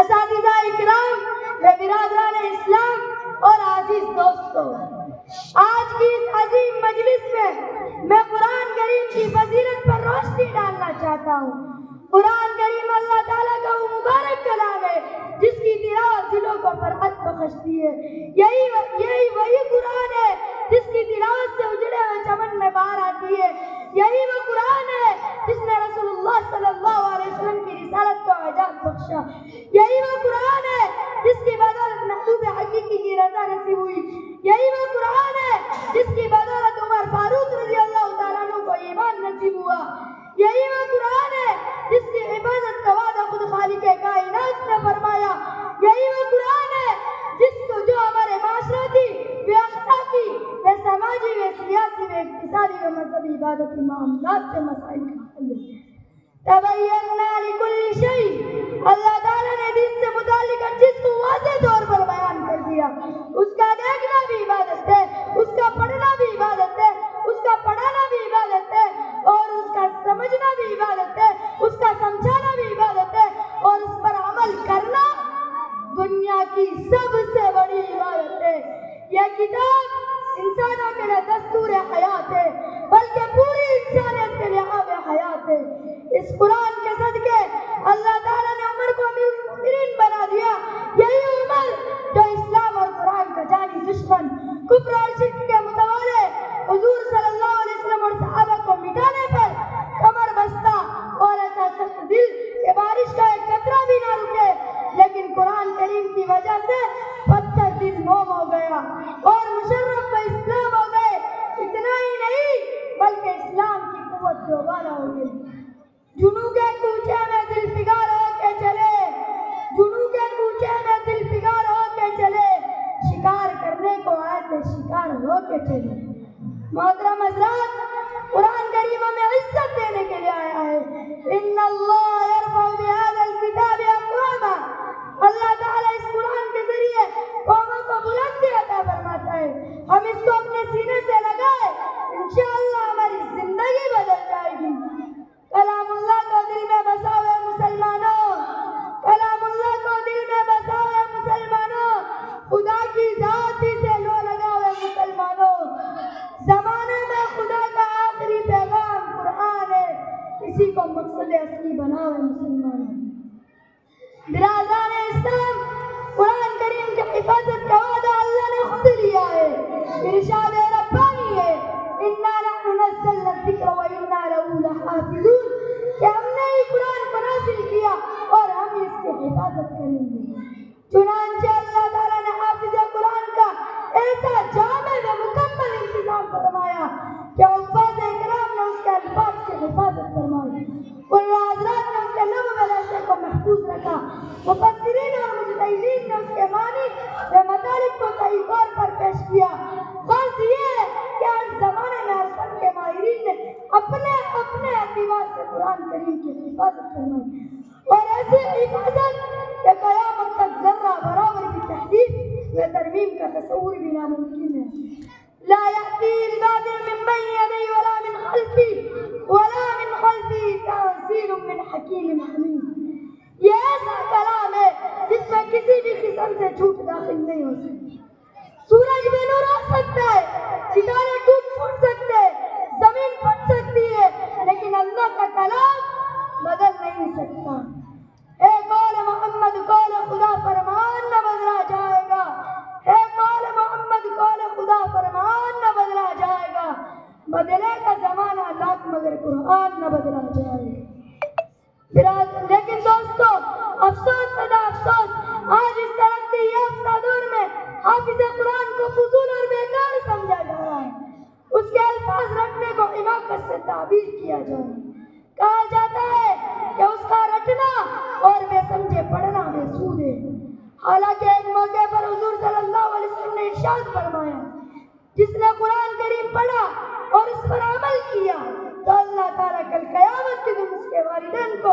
اساتذہ اکرام، برادران اسلام اور عزیز دوستوں، آج کی اس عظیم مجلس میں قرآن کریم کی فضیلت پر روشنی ڈالنا چاہتا ہوں۔ قرآن کریم اللہ تعالیٰ کا وہ مبارک کلام ہے جس کی تلاوت دلوں کو فرحت بخشتی ہے۔ یہی وہی قرآن ہے جس کی تلاوت سے اجڑے ہوئے چمن میں بہار آتی ہے۔ یہی وہ قرآن ہے جس نے رسول اللہ صلی اللہ علیہ وسلم کی رسالت کو اعجاز بخشا۔ یہی وہ قرآن ہے جس کی بدولت محبوب حقیقی کی رضا نصیب ہوئی۔ یہی وہ قرآن ہے جس کی بدولت عمر فاروق رضی اللہ تعالیٰ عنہ کو ایمان نصیب ہوا۔ یہی وہ قرآن ہے جس کی حفاظت کا وعدہ خود خالق کائنات نے فرمایا۔ یہی وہ قرآن ہے جس کو جو ہمارے معاشرتی، بے اخلاقی، بے سماجی، بے سیاسی، بے اقتصادی و مذہبی عبادتی معاملات سے مسائل کا حل ہے۔ تبینا لکل شیء، اللہ تعالیٰ نے دین سے متعلق ہر چیز کو واضح طور پر بیان کر دیا۔ اس کا دیکھنا بھی عبادت ہے، اس کا پڑھنا بھی عبادت ہے، اس کا پڑھانا بھی عبادت ہے، اور اس کا سمجھنا بھی عبادت ہے، اس کا سمجھانا بھی عبادت ہے، اور اس پر عمل کرنا دنیا کی سب سے بڑی عبادت ہے۔ یہ کتاب انسانوں کے لیے دستور حیات ہے، بلکہ پوری انسانیت کے لیے آب حیات ہے۔ اس قرآن کے صدقے اللہ تعالیٰ نے عمر کو مومنین بنا دیا۔ یہی عمر جو اسلام اور قرآن کا جانی دشمن، کفر اور شرک کے متوالے، حضور صلی اللہ علیہ وسلم اور صحابہ کو مٹانے پر کمر بستہ اور ایسا سخت دل کہ بارش کا ایک قطرہ بھی نہ رکے، لیکن قرآن کریم کی وجہ سے پتھر دل موم ہو گیا اور مشرف اسلام ہو گئے۔ اتنا ہی نہیں بلکہ اسلام کی قوت دوبارہ ہو گئی۔ جنوں کے کوچے میں دل فگار ہو کے چلے، جنوں کے کوچے میں دل فگار ہو کے چلے، شکار کرنے کو آئے تھے شکار ہو کے چلے۔ محترم حضرات، قرآن کریم ہمیں عزت دینے کے لیے آیا ہے۔ ان اللہ یرفع بہذا الکتاب اقواما، اللہ تعالیٰ اس قرآن کے ذریعے قوموں کو بلندی عطا فرماتا ہے۔ ہم اس کو اپنے سینے سے لگائے، انشاءاللہ ہماری زندگی بدل جائے گی۔ کلام اللہ کو دل میں بساؤ مسلمانوں، کلام اللہ کو دل میں بساؤ مسلمانوں، خدا کی ذات ہی سے لو لگاؤ مسلمانوں۔ زمانے میں خدا کا آخری پیغام قرآن ہے، اسی کو مقصد اصلی بناؤ مسلمانوں۔ برادران اسلام، قرآن کریم کی حفاظت کا وعدہ اللہ نے خود لیا ہے۔ ارشاد ربانی ہے، انا نحن نزلنا الذکر وانا له لحافظون، کہ ہم نے ہی قرآن کو نازل کیا اور ہم اس کی حفاظت کریں گے۔ چنانچہ اللہ تعالیٰ نے حافظ قرآن کا ایسا جامع و مکمل انتظام فرمایا کہ حفاظ کرام نے اس کے الفاظ کی حفاظت فرمائی، قرآن حضرات نے اس کے لفظ و لہجے کو محفوظ رکھا، مفسرین اور مجتہدین نے اس کے معنی و مطالب کو صحیح طور پر پیش کیا۔ غرض یہ ہے کہ ہر زمانے میں ہر فن کے ماہرین نے اپنے اعتبار سے قرآن کریم کی حفاظت فرمائی، اور ایسی حفاظت کہ قیامت تک ذرہ برابر کی تحریف و ترمیم کا تصور بھی ناممکن ہے۔ لا یأتی الباطل من بین یدیہ ولا من خلفہ تنزیل من حکیم حمید۔ یہ ایسا کلام ہے جس میں کسی بھی قسم سے جھوٹ داخل نہیں ہو سکتی۔ سورج بے نور ہو سکتا ہے، ستارے ٹوٹ پھوٹ سکتے ہیں، زمین پھٹ سکتی ہے، لیکن اللہ کا کلام بدل نہیں سکتا۔ اے قول محمد قول خدا فرمان نہ بدلا جائے گا، اے قول محمد قول خدا فرمان نہ بدلا جائے گا، بدلے کا زمانہ لاکھ مگر قرآن نہ بدلا جائے گا۔ لیکن دوستو، افسوس صدا افسوس، آج اس ترقی یافتہ دور میں حافظ قرآن کو فضول اور بیکار سمجھا جا رہا ہے۔ اس کے الفاظ رٹنے کو حماقت سے تعبیر کیا جا رہا ہے۔ کہا جاتا ہے کہ اس کا رٹنا اور بے سمجھے پڑھنا بے سود ہے۔ حالانکہ ایک موقع پر حضور صلی اللہ علیہ وسلم نے ارشاد فرمایا، جس نے قرآن کریم پڑھا اور اس پر عمل کیا تو اللہ تعالیٰ کل قیامت کے دن اس کے والدین کو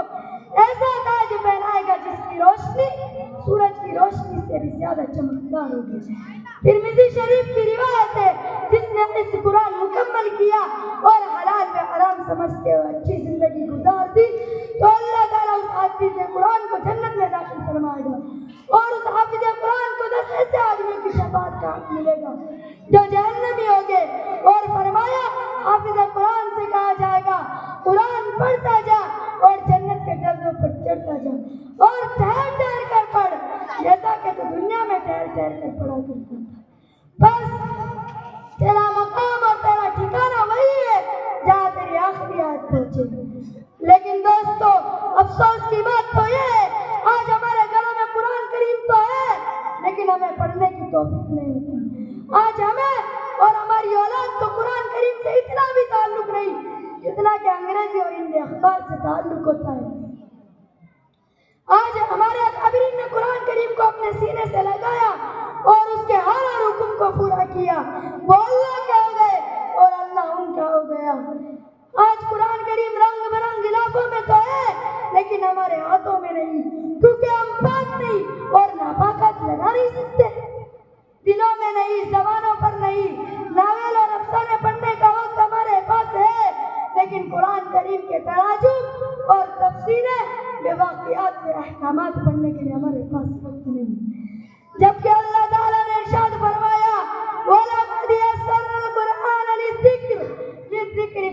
ایسا تاج پہنائے گا جس کی روشنی سورج کی روشنی سے بھی زیادہ چمکدار ہوگی۔ ترمذی شریف کی روایت ہے، جس نے اس قرآن مکمل کیا اور حلال و حرام سمجھتے ہوئے اچھی زندگی گزار دی تو اللہ تعالیٰ اس حافظ قرآن کو جنت میں داخل فرمائے گا۔ حق ملے گا جو جہنمی ہوگے. اور فرمایا حافظ قرآن سے کہا جائے گا قرآن پڑھتا جا اور جنت کے درجوں پر چڑھتا جا اور ٹھہر ٹھہر کر پڑھ جیسا کہ تو دنیا میں ٹھہر ٹھہر کر پڑھا کرتا تھا. بس تیرا مقام اور تیرا ٹھکانہ وہی ہے جہاں تیری آخری آیت پہنچے. لیکن دوستو افسوس کی بات تو یہ ہے آج ہمارے گھروں میں قرآن کریم تو ہے لیکن ہمیں پڑھنے کی توفیق نہیں ہوتی. آج ہمیں اور ہماری اولاد کو قرآن کریم سے اتنا بھی تعلق نہیں جتنا کہ انگریزی اور ہندی اخبار سے تعلق ہوتا ہے. آج ہمارے اکابرین نے قرآن کریم کو اپنے سینے سے لگایا اور اس کے ہر حکم کو پورا کیا. وہ اللہ کے ہو گئے اور اللہ ان کا ہو گیا. آج قرآن کریم رنگ برنگ غلافوں میں تو ہے لیکن ہمارے ہاتھوں میں نہیں کیونکہ ہم پاک نہیں اور ناپاکات لگا نہیں سکتے. دلوں میں نہیں, زبانوں پر نہیں. ناول اور افسانے پڑھنے کا وقت ہمارے پاس ہے لیکن قرآن کریم کے تراجم اور تفسیریں بے واقعات کے احکامات پڑھنے کے لیے ہمارے پاس وقت نہیں. جبکہ اللہ تعالیٰ نے ارشاد فرمایا وَلَقَدْ يَسَّرْنَا الْقُرْآنَ لِلذِّكْرِ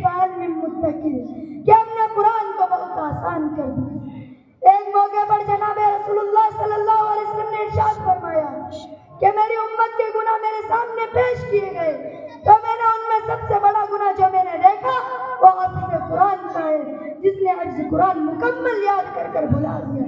فَهَلْ مِن مُّدَّكِرٍ کہ ہم نے قرآن کو بہت آسان کر دیا. ایک موقع پر جناب رسول اللہ صلی اللہ علیہ وسلم نے ارشاد فرمایا کہ میری امت کے گناہ میرے سامنے پیش کیے گئے تو میں نے ان میں سب سے بڑا گناہ جو میں نے دیکھا وہ حفظ قرآن کا ہے جس نے حفظ قرآن مکمل یاد کر کر بھلا دیا.